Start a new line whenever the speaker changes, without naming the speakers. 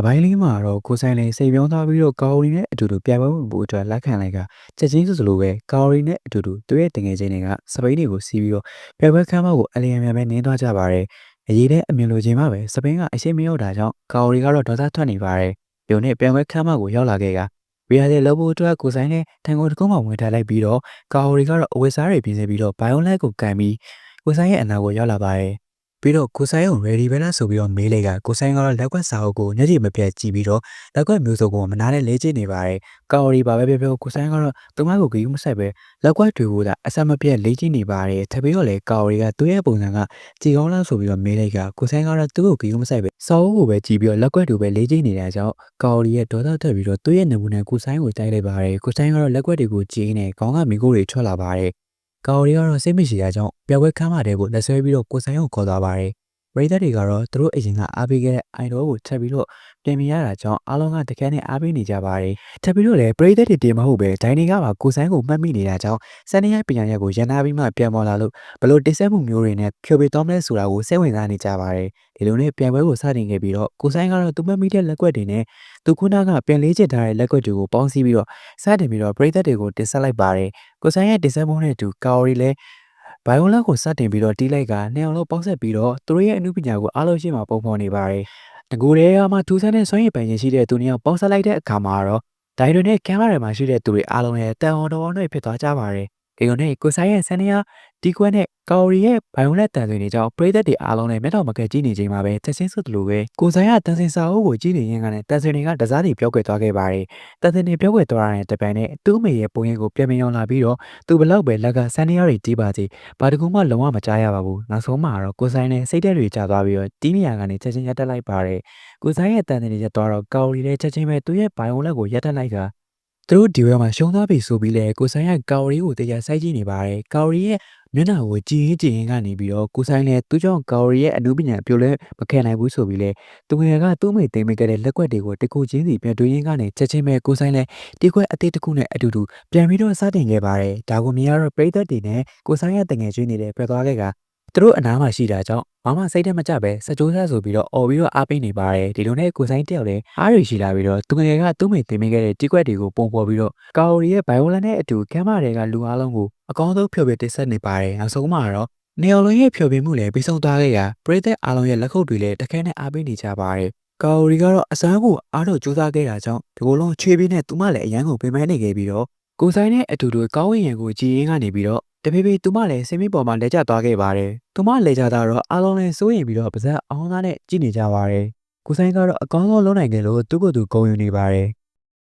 အပိုင်းလေးမှာတော့ကိုဆိုင်လေးစိတ်ပြောင်းသွားပြီးတော့ကာအိုရီနဲ့အတူတူပြိုင်ပွဲဝင်ဖို့အတွက်လက်ခံလိုက်ကချက်ချင်းဆိုလိုပဲကာအိုရီနဲ့အတူတူသူရဲ့တငယ်ချင်းတွေကစပိန်တွေကိုစီးပြီးတော့ပြိုင်ပွဲခန်းမကိုအလျင်မြန်ပဲနင်းသွားကြပါတယ်။အရေးတဲ့အမြင်လိုချင်မှပဲစပိန်ကအရှိမရောက်တာကြောင့်ကာအိုရီကတော့ဒေါသထွက်နေပါတယ်။ပြုံနဲ့ပြိုင်ပွဲခန်းမကိုရောက်လာခဲ့ကရီယာရဲ့လောဘအတွက်ကိုဆိုင်နဲ့ထန်ကိုတကုံးမှဝင်ထားလိုက်ပြီးတော့ကာအိုရီကတော့အဝတ်စားတွေပြင်ဆင်ပြီးတော့ဘိုင်ယိုလက်ကိုကန်ပြီးကိုဆိုင်ရဲ့အနာကိုရောက်လာပါတယ်။ပြီးတော့ကိုဆိုင်ကို ready ပဲလားဆိုပြီးတော့မေးလိုက်ကကိုဆိုင်ကတော့လက်ကွက်စာအုပ်ကိုညှိမပြတ်ကြည့်ပြီးတော့လက်ကွက်မျိုးစုံကိုမနာနဲ့လေ့ကျင့်နေပါတယ်။ကာအိုရီပါပဲပြောကိုဆိုင်ကတော့သူမကိုဂီယူမဆက်ပဲလက်ကွက်တွေကိုသာအဆက်မပြတ်လေ့ကျင့်နေပါတယ်။ထပ်ပြီးတော့လေကာအိုရီကသူ့ရဲ့ပုံစံကကြည်ကောင်းလားဆိုပြီးတော့မေးလိုက်ကကိုဆိုင်ကတော့သူ့ကိုဂီယူမဆက်ပဲစာအုပ်ကိုပဲကြည့်ပြီးတော့လက်ကွက်တွေပဲလေ့ကျင့်နေတဲ့ကြောင့်ကာအိုရီရဲ့ဒေါသတက်ပြီးတော့သူ့ရဲ့နမူနာကိုဆိုင်ကိုတိုက်လိုက်ပါတယ်။ကိုဆိုင်ကတော့လက်ကွက်တွေကိုကြည့်နေခေါင်းကမိကိုတွေထွက်လာပါတယ်။ကာအိုရီကတော့စိတ်မရှိတာကြောင့်ပြပွဲခမ်းမတဲ့ကိုလက်ဆွဲပြီးတော့ကိုဆိုင်ကိုခေါ်သွားပါတယ်ပရိသတ်တွေကတော့သူတို့အရင်ကအားပေးခဲ့တဲ့အိုင်တော်ကိုထပ်ပြီးတော့ပြင်ပြရတာကြောင့်အားလုံးကတကယ်နဲ့အားပေးနေကြပါတယ်။ထပ်ပြီးတော့လည်းပရိသတ်တွေတင်မဟုတ်ပဲဒိုင်နေကပါကိုဆိုင်ကိုမှတ်မိနေတာကြောင့်စနေရိုက်ပညာရက်ကိုရန်နာပြီးမှပြန်ပေါ်လာလို့ဘလို့တိဆက်မှုမျိုးတွေနဲ့ဖြိုပေးသွားမလဲဆိုတာကိုစိတ်ဝင်စားနေကြပါတယ်။ဒီလိုနဲ့ပြန်ပွဲကိုစတင်ခဲ့ပြီးတော့ကိုဆိုင်ကတော့သူမှတ်မိတဲ့လက်ကွက်တွေနဲ့သူခုနကပြန်လေးချစ်ထားတဲ့လက်ကွက်တွေကိုပေါင်းစည်းပြီးတော့စတင်ပြီးတော့ပရိသတ်တွေကိုတင်ဆက်လိုက်ပါတယ်။ကိုဆိုင်ရဲ့တင်ဆက်မှုနဲ့အတူကာအိုရီလည်းဘိုင်ယိုလက်ကိုစတင်ပြီးတော့တီးလိုက်ကနှစ်အောင်လုံးပေါက်ဆက်ပြီးတော့သူတို့ရဲ့အမှုပညာကိုအားလုံးရှင်းမှာပုံဖော်နေပါတယ်။တကူတွေကမှထူးဆန်းတဲ့စွမ်းရည်ပိုင်ရှင်ရှိတဲ့သူနှစ်ယောက်ပေါင်းဆက်လိုက်တဲ့အခါမှာတော့ဒိုင်တွေနဲ့ကင်မရာမှာရှိတဲ့သူတွေအားလုံးရဲ့တန်အောင်တော်နဲ့ဖြစ်သွားကြပါတယ်။ဒီလိုနဲ့ကိုဆိုင်ရဲ့ဆန်နီယာဒီကွက်နဲ့ကာအိုရီရဲ့ဘိုင်ယိုလက်တန်တွေနေကြောင်းပရိသတ်တွေအားလုံးနဲ့မျက်တော်မကဲကြည့်နေချိန်မှာပဲချက်ချင်းစွတ်လို့ပဲကိုဆိုင်ကတန်စင်စာအုပ်ကိုကြည့်နေရင်းကလည်းတန်စင်တွေကတစားစီပြောကွယ်သွားခဲ့ပါတယ်။တန်စင်တွေပြောကွယ်သွားတဲ့တပံနဲ့သူ့အမေရဲ့ပုံရိပ်ကိုပြန်ပြောင်းလာပြီးတော့သူဘလောက်ပဲလက်ကဆန်နီယာတွေတီးပါစီဘာတကူမှလုံးဝမကြားရပါဘူး။နောက်ဆုံးမှာတော့ကိုဆိုင်နဲ့စိတ်သက်တွေကျသွားပြီးတော့တီးနေရကနေချက်ချင်းရက်တက်လိုက်ပါတယ်။ကိုဆိုင်ရဲ့တန်စင်တွေရက်သွားတော့ကာအိုရီလည်းချက်ချင်းပဲသူ့ရဲ့ဘိုင်ယိုလက်ကိုရက်တက်လိုက်တာသူတို့ဒီဝဲမှာရှုံးသွားပြီဆိုပြီးလေကိုဆိုင်ကကာအိုရီကိုတရားစိုက်ကြည့်နေပါတယ်ကာအိုရီရဲ့မျက်နှာကိုကြည်ရင်ကနေပြီးတော့ကိုဆိုင်လည်းသူ့ကြောင့်ကာအိုရီရဲ့အနုပညာပြုတ်လဲမခဲနိုင်ဘူးဆိုပြီးလေသူငယ်ကသူ့မိသိမ်းမိခဲ့တဲ့လက်ကွက်တွေကိုတကူချင်းစီပြန်တွေးရင်းကနေချက်ချင်းပဲကိုဆိုင်လည်းဒီကွက်အသေးတစ်ခုနဲ့အတူတူပြန်ပြီးတော့စတင်ခဲ့ပါတယ်ဒါကိုမြင်ရတော့ပရိသတ်တွေနဲ့ကိုဆိုင်ရဲ့တငယ်ချင်းတွေလည်းပြတ်သွားခဲ့ကသူတို့အနားမှာရှိတာကြောင့်ဘာမှစိတ်ထဲမကြပဲစကြိုးစားဆိုပြီးတော့အော်ပြီးတော့အားပေးနေပါတယ်ဒီလိုနဲ့ကိုဆိုင်တယောက်လည်းအားရရှိလာပြီးတော့သူငယ်ကသူ့မိသိမ်းမိခဲ့တဲ့ဒီကွက်တွေကိုပုံပေါ်ပြီးတော့ကာအိုရီရဲ့ဘိုင်ယိုလန်နဲ့အတူကမ်းမတွေကလူအားလုံးကိုအကောင်းဆုံးဖျော်ပြတင်ဆက်နေပါတယ်နောက်ဆုံးမှာတော့နေအောင်လုံးရဲ့ဖျော်ပြမှုလည်းပြီးဆုံးသွားခဲ့ရာပရိသတ်အားလုံးရဲ့လက်ခုပ်တွေလည်းတခဲနဲ့အားပေးနေကြပါတယ်ကာအိုရီကတော့အစမ်းကိုအားထုတ်ကြိုးစားခဲ့တာကြောင့်ဒီလိုလုံးချွေးပြီးနဲ့သူမလည်းအရန်ကိုပင်ပန်းနေခဲ့ပြီးတော့ကိုဆိုင်နဲ့အတူတူကောင်းဝင်ရန်ကိုကြည်ရင်းကနေပြီးတော့တဖြည်းဖြည်းသူမလည်းစိတ်မပေါ်မှာလဲကျသွားခဲ့ပါတယ်သူမလဲကျတာတော့အားလုံးလည်းစိုးရင်ပြီးတော့ပါဇက်အောင်းသားနဲ့ကြည့်နေကြပါတယ်ကိုဆိုင်ကတော့အကောင်းဆုံးလုံးနိုင်တယ်လို့သူ့ကိုယ်သူဂုဏ်ယူနေပါတယ်